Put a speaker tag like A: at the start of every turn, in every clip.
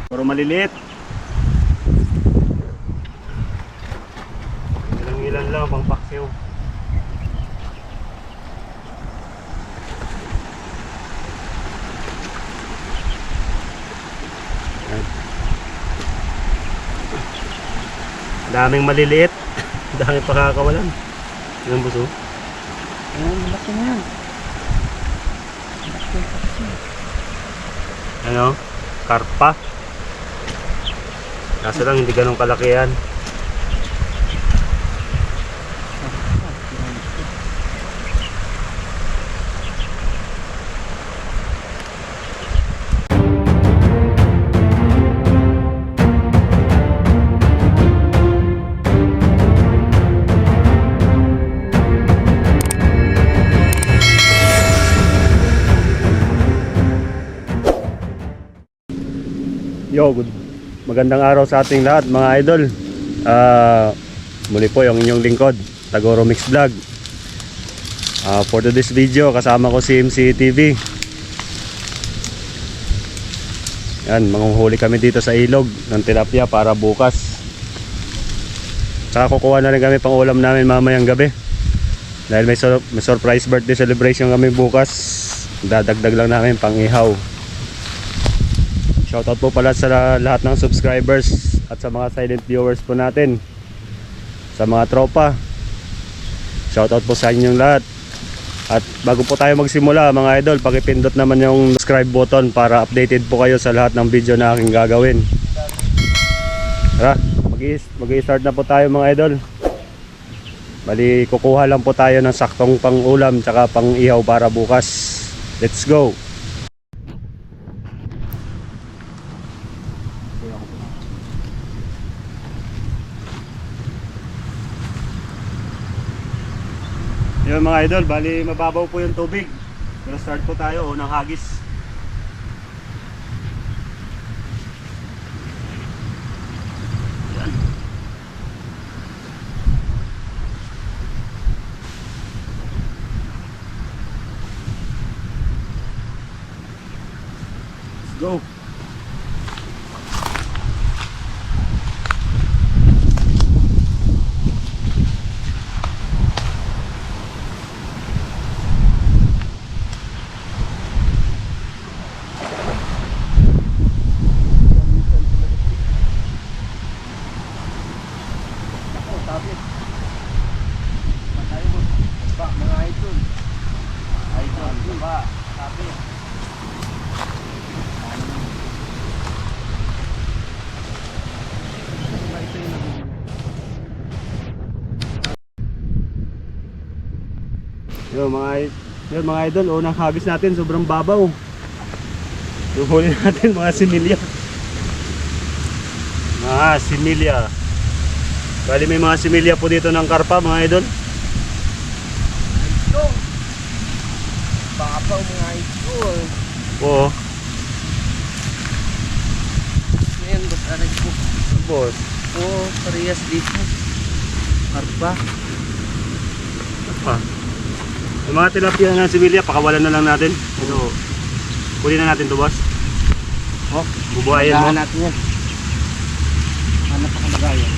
A: Puro maliliit. Ilang lang pang paksiw. Daming maliliit. Daming pakakawalan. Ilang buso?
B: Ayan, malaki na yan.
A: Ano? Karpa. Kaso lang hindi ganun kalaki yan. Yo, magandang araw sa ating lahat mga idol. Muli po yung inyong lingkod, Tagoro Mix Vlog. For today's video, kasama ko si MC TV. Yan, manguhuli kami dito sa ilog ng tilapia para bukas. Saka kukuha na rin kami pang ulam namin mamayang gabi. Dahil may surprise birthday celebration kami bukas. Dadagdag lang namin pang ihaw. Shoutout po pala sa lahat ng subscribers at sa mga silent viewers po natin. Sa mga tropa, shoutout po sa inyong lahat. At bago po tayo magsimula mga idol, pakipindot naman yung subscribe button para updated po kayo sa lahat ng video na aking gagawin. Tara, mag-i-start na po tayo mga idol. Bali, kukuha lang po tayo ng saktong pang ulam tsaka pang ihaw para bukas. Let's go! Yun mga idol, bali mababaw po yung tubig. Pero start po tayo, unang hagis. Yan. Let's go. Yun mga idol, unang hagis natin sobrang babaw. Huli natin mga similya. Mga similya. Bali may mga similya po dito ng karpa mga idol.
B: Ito. Babaw mga idol.
A: Oo.
B: Ngayon, boss, aray po.
A: Boss.
B: Oo, parehas dito. Karpa.
A: Apa? Yung mga tilapia na similya, pakawalan na lang natin. Ito, kunin na natin to boss. Oh, bubuhayin mo.
B: Pagahan natin yan. Hanap pa kamagayan.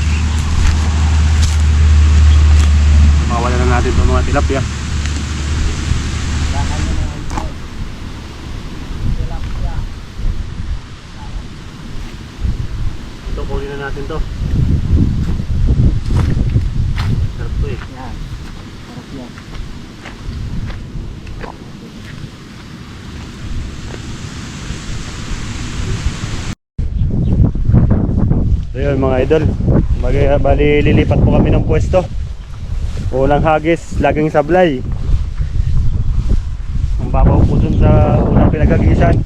A: Pakawalan na natin to mga tilapia.
B: Pagahan na mga idol. Tilapia.
A: Ito, kunin na natin to. Sarap to eh.
B: Yan. Sarap yan.
A: So yun mga idol, bali lilipat po kami ng pwesto. Unang hagis, laging sablay. Ang babaw po dun sa unang pinagagisan.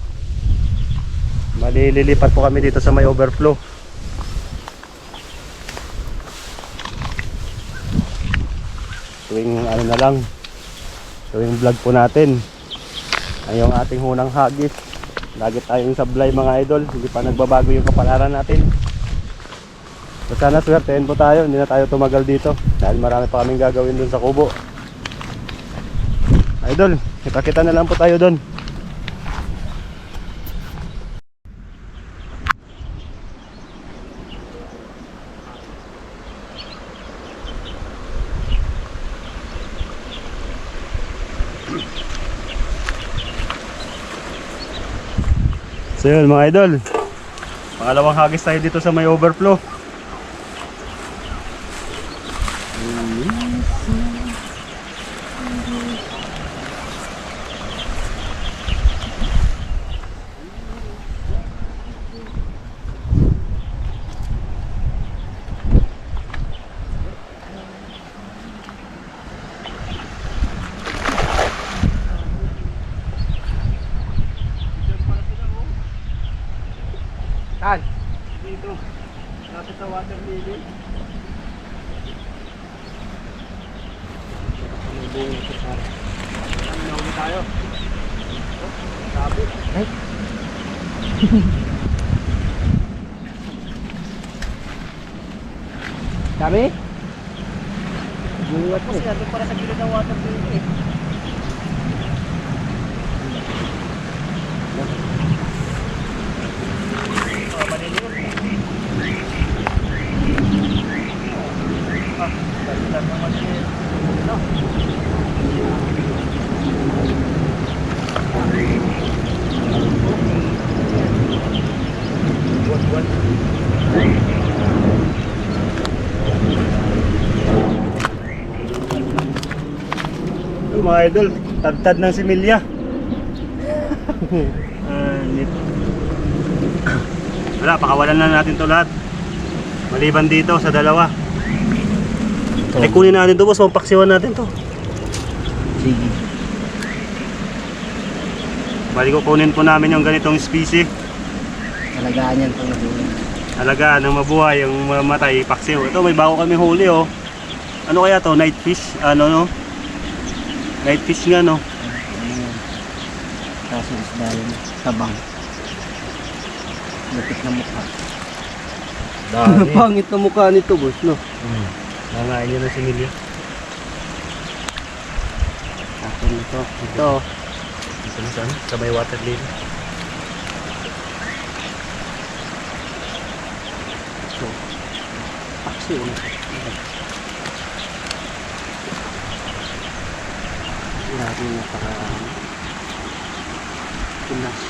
A: Bali lilipat po kami dito sa may overflow. Tuwing ano na lang, tuwing vlog po natin ay yung ating unang hagis. Lagi tayong sablay mga idol, hindi pa nagbabago yung kapalaran natin. So sana swertein po tayo, hindi na tayo tumagal dito dahil marami pa kaming gagawin dun sa kubo. Idol, kita-kita na lang po tayo dun. So yun mga idol, pangalawang hagis tayo dito sa may overflow.
B: Saan?
A: Dito, lapit sa water lily. Nahuli tayo. Sabi.
B: Ay. Dami? Buwat mo.
A: Kasi nandun para sa gilid ng water lily eh. Mga idol, tad-tad ng similya. Wala, pakawalan na natin to lahat. Maliban dito sa dalawa. Ay kunin natin to boss, mampaksiwan natin to.
B: Sige.
A: Bali ko kunin po namin yung ganitong species.
B: Alagaan yan pang nabuhay.
A: Alagaan ng mabuhay, yung mamatay, paksiw. Ito may bago kami huli oh. Ano kaya to? Night fish? Ano no? Night fish nga no?
B: Kaso isda yun. Tabang. Lapit na mukha.
A: Pangit na mukha nito boss no? Nangain niya ng similya.
B: Akin ito. Ito.
A: Ito na saan? Sa may water lily.
B: Ito. Paksi yun. Grabe napaka tunas.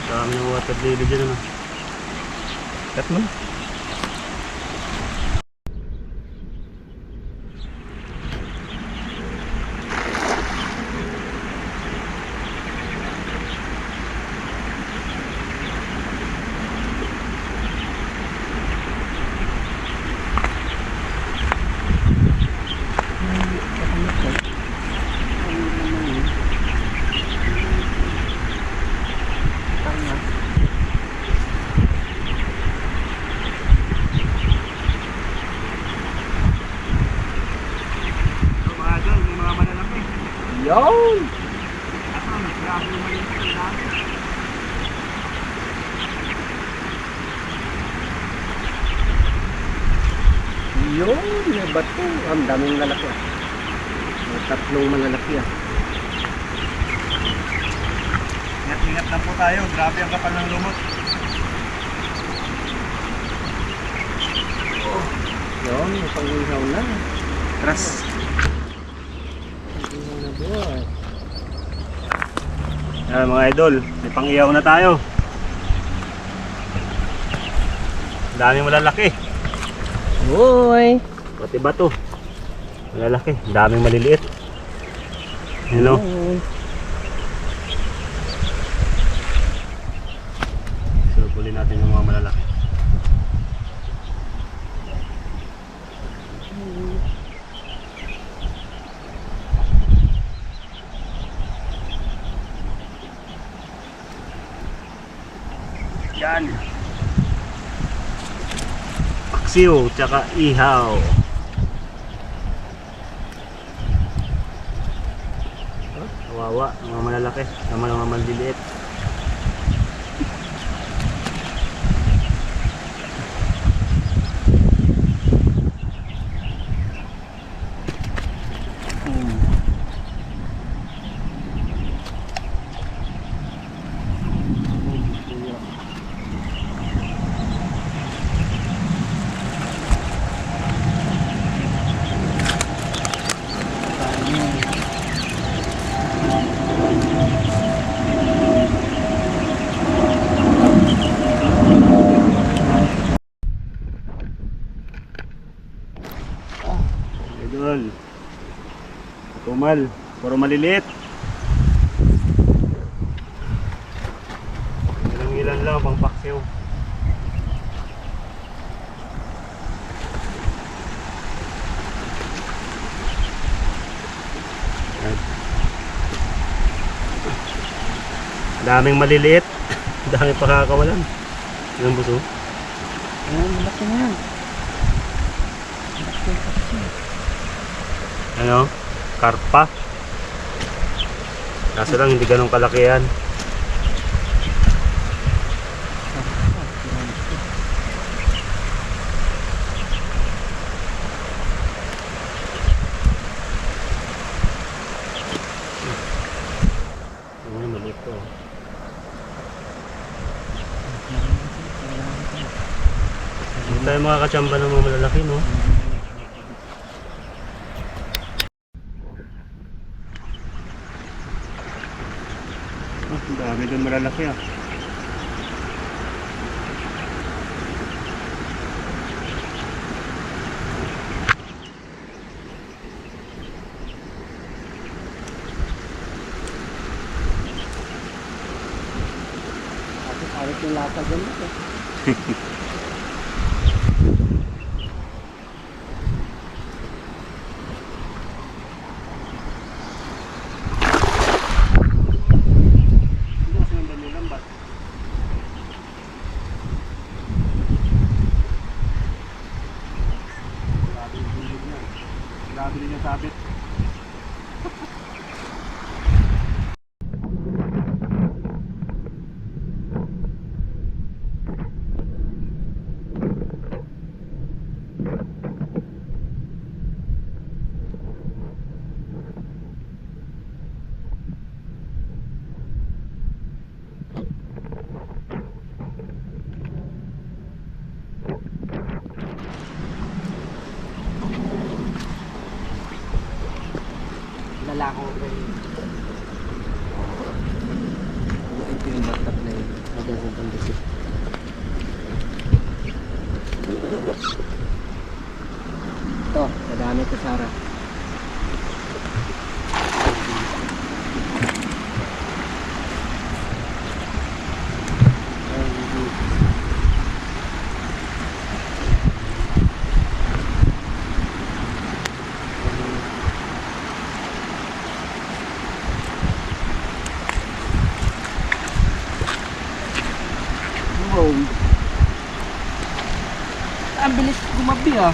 A: Dami ng water lily dyan ano. Cut mo na.
B: Yun! Yun! May bato. Ang daming lalaki. May tatlong malalaki.
A: Ingat-ingat lang po tayo. Grabe ang kapal ng lumot.
B: Yun, may pang-ihaw na.
A: Tras.
B: Pang-ihaw na buhay.
A: Yan mga idol, may pang-iyaw na tayo. Daming malalaki.
B: Uy!
A: Pati bato. Malalaki, daming maliliit. You know? So, puli natin yung mga malalaki. Yan. Paksiw, tsaka ihaw. Kawawa, mga malalaki, sama mga maliliit. normal. Puro maliliit. Ilan lang pang paksiw. Yan. Daming maliliit. Daming pakakawalan. Yan buso.
B: Ayan, malaki na yan. Malaki kasi.
A: Ano? Karpa. Kaso lang hindi ganun kalaki yan. Ano maliit to. Hindi tayo makakachamba ng mga malalaki, no? Ang dami doon malalaki ah.
B: Alit yung lata dyan ito.
A: Hindi kasi nandun yung lambat. Grabe yung bilog niya. Grabe din yung sabit.
B: Lalako ko rin. Ito yung batap na yun. Magandang pandisip. Ito, madami ito, Sarah. Wow. Ang bilis gumabi ah.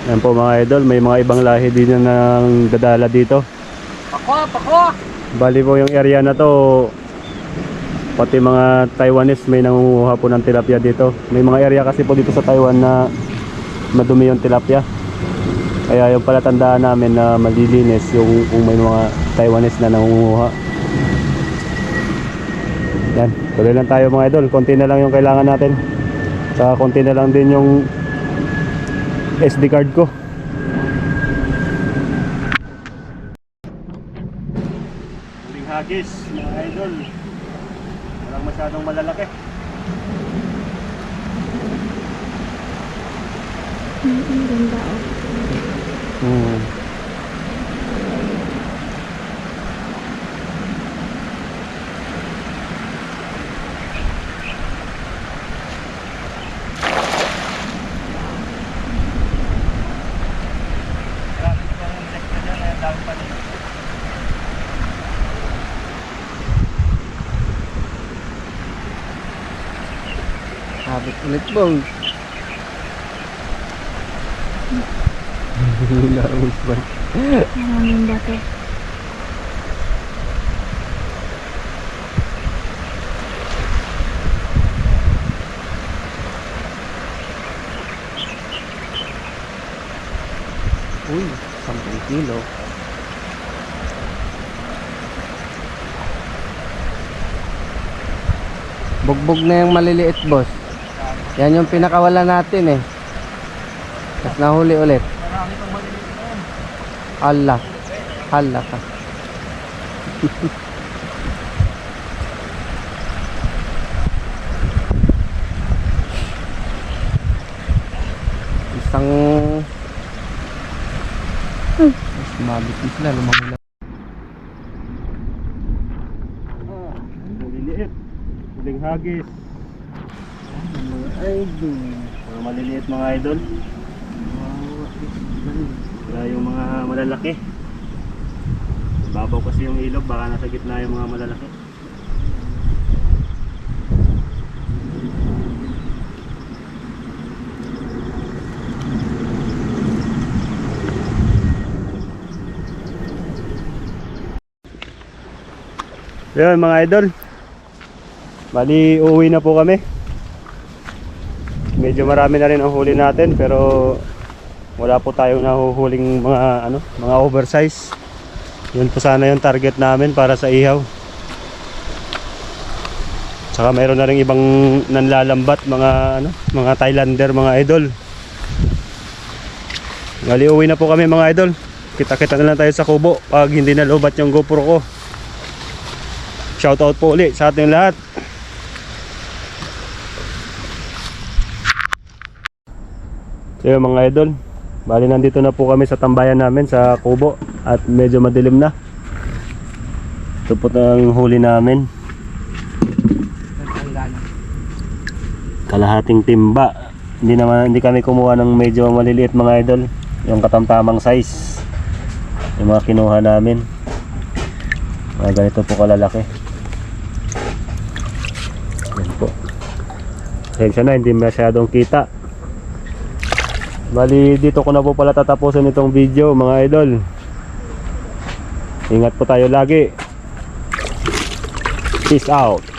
A: Yan po mga idol, may mga ibang lahi din na nang dadala dito.
B: Pako, pako!
A: Bali po yung area na to, pati mga Taiwanese may nangunguha po ng tilapia dito. May mga area kasi po dito sa Taiwan na madumi yung tilapia. Kaya yung palatandaan namin na malilinis yung kung may mga Taiwanese na nangunguha. Yan, tuloy lang tayo mga idol. Konti na lang yung kailangan natin. Saka konti na lang din yung SD card ko. Huling hagis mga idol. Walang masyadong malalaki.
C: Ang ganda oh.
B: Sabit ulit bang.
C: Maraming bato.
B: Uy, 10 kilo. Bugbog na yung maliliit, boss. Yan yung pinakawala natin eh. Tapos nahuli ulit.
A: Marami pang maliliit na yan.
B: Allah. Allah ka. Isang mas mabit din sila lumamula.
A: Maliliit. Huling hagis.
B: Ay,
A: Mga maliliit mga idol. Wala yung mga malalaki. Babaw kasi yung ilog, baka nasa gitna yung mga malalaki. Yun mga idol, bali uuwi na po kami. Medyo marami na rin ang huli natin, pero wala po tayong nahuhuling mga oversize. Yun po sana yung target namin para sa ihaw. Saka mayroon na rin ibang nanlalambat, mga Thailander mga idol. Bali uuwi na po kami mga idol. Kita-kita na lang tayo sa kubo pag hindi na lobat yung GoPro ko. Shoutout po ulit sa ating lahat. So yun mga idol, bali nandito na po kami sa tambayan namin sa kubo at medyo madilim na. Ito po ang huli namin. Kalahating timba. Hindi kami kumuha ng medyo maliliit mga idol. Yung katamtamang size. Yung mga kinuha namin. Mga ganito po kalalaki. Yan po. Pasensya na, hindi masyadong kita. Bali dito ko na po pala tatapusin itong video mga idol. Ingat po tayo lagi. Peace out.